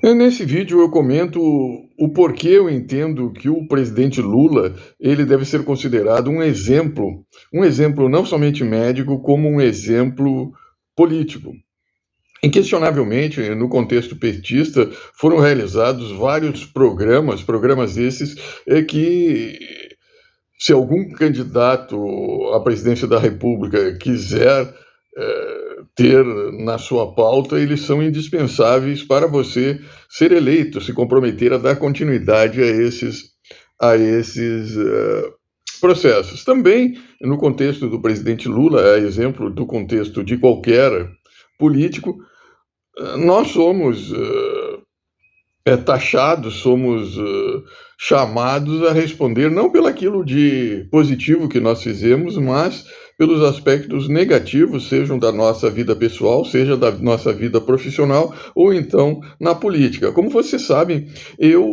Nesse vídeo eu comento o porquê eu entendo que o presidente Lula, ele deve ser considerado um exemplo não somente médico, como um exemplo político. Inquestionavelmente, no contexto petista, foram realizados vários programas esses que, se algum candidato à presidência da República quiser ter na sua pauta, eles são indispensáveis para você ser eleito, se comprometer a dar continuidade a esses processos. Também, no contexto do presidente Lula, a exemplo do contexto de qualquer político, nós somos taxados, somos chamados a responder não pelo aquilo de positivo que nós fizemos, mas pelos aspectos negativos, sejam da nossa vida pessoal, seja da nossa vida profissional, ou então na política. Como vocês sabem, eu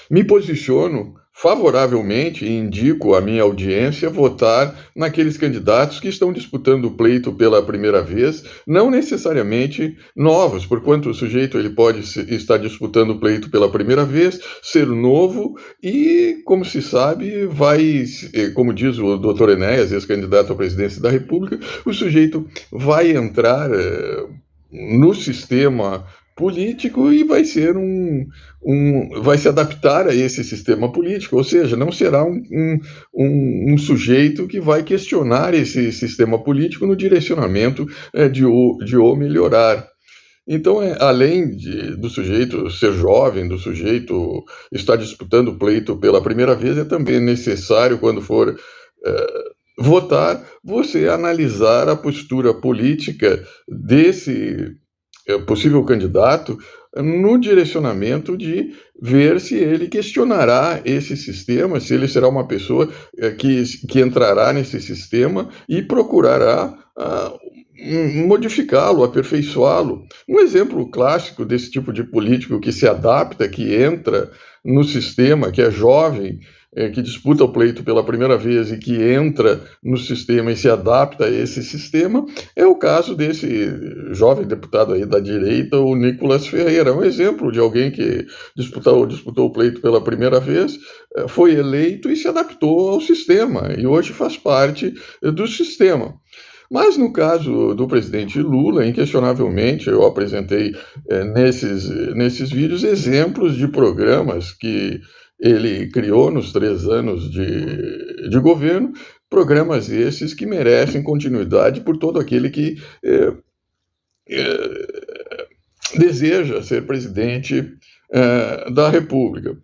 me posiciono favoravelmente e indico à minha audiência votar naqueles candidatos que estão disputando o pleito pela primeira vez, não necessariamente novos, porquanto o sujeito ele pode estar disputando o pleito pela primeira vez, ser novo e, como se sabe, como diz o doutor Enéas, ex-candidato à presidência da República, o sujeito vai entrar no sistema político e vai se adaptar a esse sistema político, ou seja, não será um sujeito que vai questionar esse sistema político no direcionamento de o melhorar. Então, além do sujeito ser jovem, do sujeito estar disputando o pleito pela primeira vez, é também necessário, quando for votar, você analisar a postura política desse possível candidato no direcionamento de ver se ele questionará esse sistema, se ele será uma pessoa que entrará nesse sistema e procurará modificá-lo, aperfeiçoá-lo. Um exemplo clássico desse tipo de político que se adapta, que entra no sistema, que é jovem, que disputa o pleito pela primeira vez e que entra no sistema e se adapta a esse sistema, é o caso desse jovem deputado aí da direita, o Nicolas Ferreira. Um exemplo de alguém que disputou o pleito pela primeira vez, foi eleito e se adaptou ao sistema, e hoje faz parte do sistema. Mas no caso do presidente Lula, inquestionavelmente, eu apresentei nesses vídeos exemplos de programas que ele criou nos 3 anos de governo, programas esses que merecem continuidade por todo aquele que deseja ser presidente da República.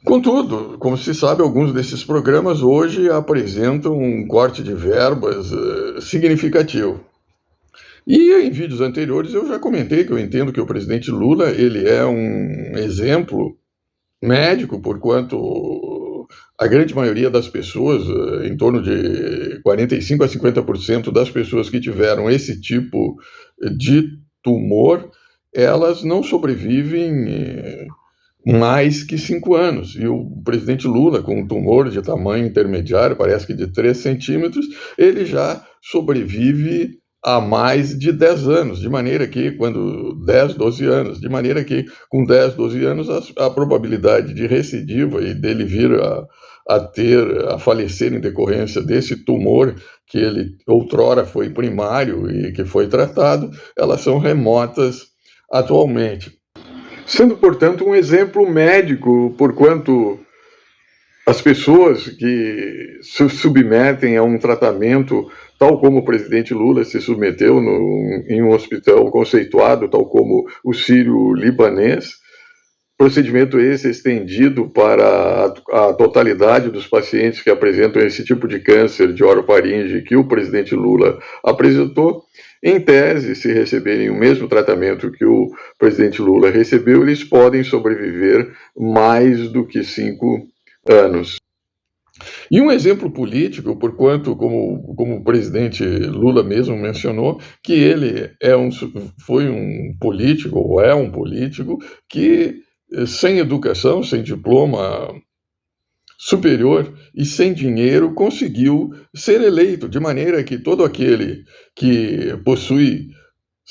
Contudo, como se sabe, alguns desses programas hoje apresentam um corte de verbas significativo. E em vídeos anteriores eu já comentei que eu entendo que o presidente Lula ele é um exemplo médico, porquanto a grande maioria das pessoas, em torno de 45% a 50% das pessoas que tiveram esse tipo de tumor, elas não sobrevivem mais que 5 anos. E o presidente Lula, com um tumor de tamanho intermediário, parece que de 3 centímetros, ele já sobrevive há mais de 10 anos, de maneira que, 12 anos, de maneira que com 10, 12 anos, a probabilidade de recidiva e dele vir a falecer em decorrência desse tumor, que ele outrora foi primário e que foi tratado, elas são remotas atualmente. Sendo, portanto, um exemplo médico, porquanto as pessoas que se submetem a um tratamento, tal como o presidente Lula se submeteu em um hospital conceituado, tal como o Sírio-Libanês, procedimento esse estendido para a totalidade dos pacientes que apresentam esse tipo de câncer de orofaringe que o presidente Lula apresentou. Em tese, se receberem o mesmo tratamento que o presidente Lula recebeu, eles podem sobreviver mais do que 5 anos. E um exemplo político, porquanto, como o presidente Lula mesmo mencionou, que ele foi um político, ou é um político, que sem educação, sem diploma superior e sem dinheiro, conseguiu ser eleito, de maneira que todo aquele que possui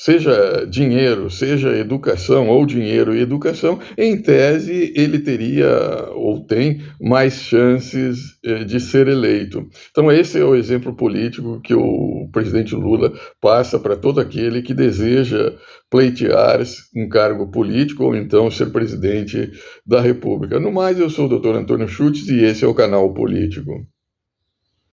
seja dinheiro, seja educação, ou dinheiro e educação, em tese ele teria ou tem mais chances de ser eleito. Então esse é o exemplo político que o presidente Lula passa para todo aquele que deseja pleitear um cargo político ou então ser presidente da República. No mais, eu sou o Dr. Antônio Schutz e esse é o canal Político.